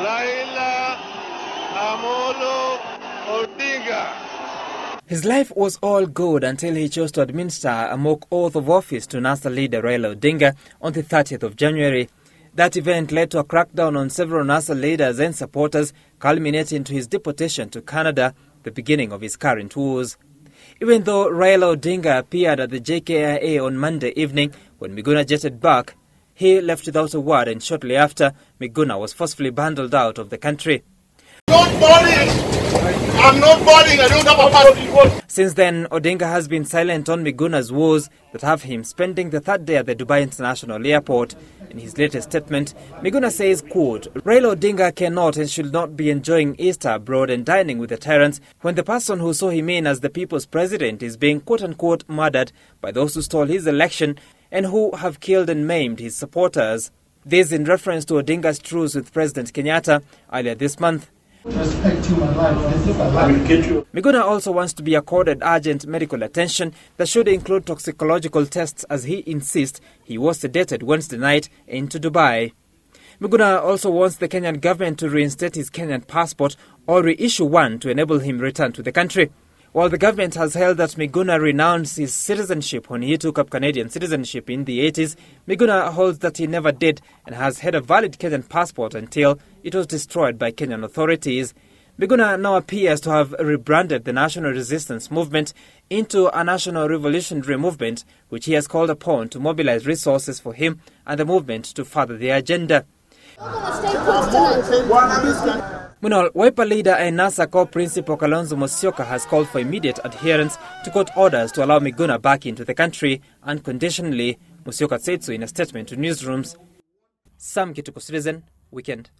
Raila Odinga. His life was all good until he chose to administer a mock oath of office to NASA leader Raila Odinga on the 30th of January. That event led to a crackdown on several NASA leaders and supporters, culminating to his deportation to Canada, the beginning of his current woes. Even though Raila Odinga appeared at the JKIA on Monday evening when Miguna jetted back, he left without a word, and shortly after, Miguna was forcefully bundled out of the country. Not boarding! I'm not boarding, I don't have a passport. Since then, Odinga has been silent on Miguna's woes that have him spending the third day at the Dubai International Airport. In his latest statement, Miguna says, quote, Raila Odinga cannot and should not be enjoying Easter abroad and dining with the tyrants when the person who saw him in as the people's president is being quote-unquote murdered by those who stole his election and who have killed and maimed his supporters. This in reference to Odinga's truce with President Kenyatta earlier this month. Miguna also wants to be accorded urgent medical attention that should include toxicological tests, as he insists he was sedated Wednesday night into Dubai. Miguna also wants the Kenyan government to reinstate his Kenyan passport or reissue one to enable him return to the country. While the government has held that Miguna renounced his citizenship when he took up Canadian citizenship in the 80s, Miguna holds that he never did and has had a valid Kenyan passport until it was destroyed by Kenyan authorities. Miguna now appears to have rebranded the National Resistance Movement into a National Revolutionary Movement, which he has called upon to mobilize resources for him and the movement to further their agenda. Meanwhile, Wiper leader and NASA co-principal Kalonzo Musyoka has called for immediate adherence to court orders to allow Miguna back into the country unconditionally. Musyoka said so in a statement to newsrooms. Sam Kituko, Citizen Weekend.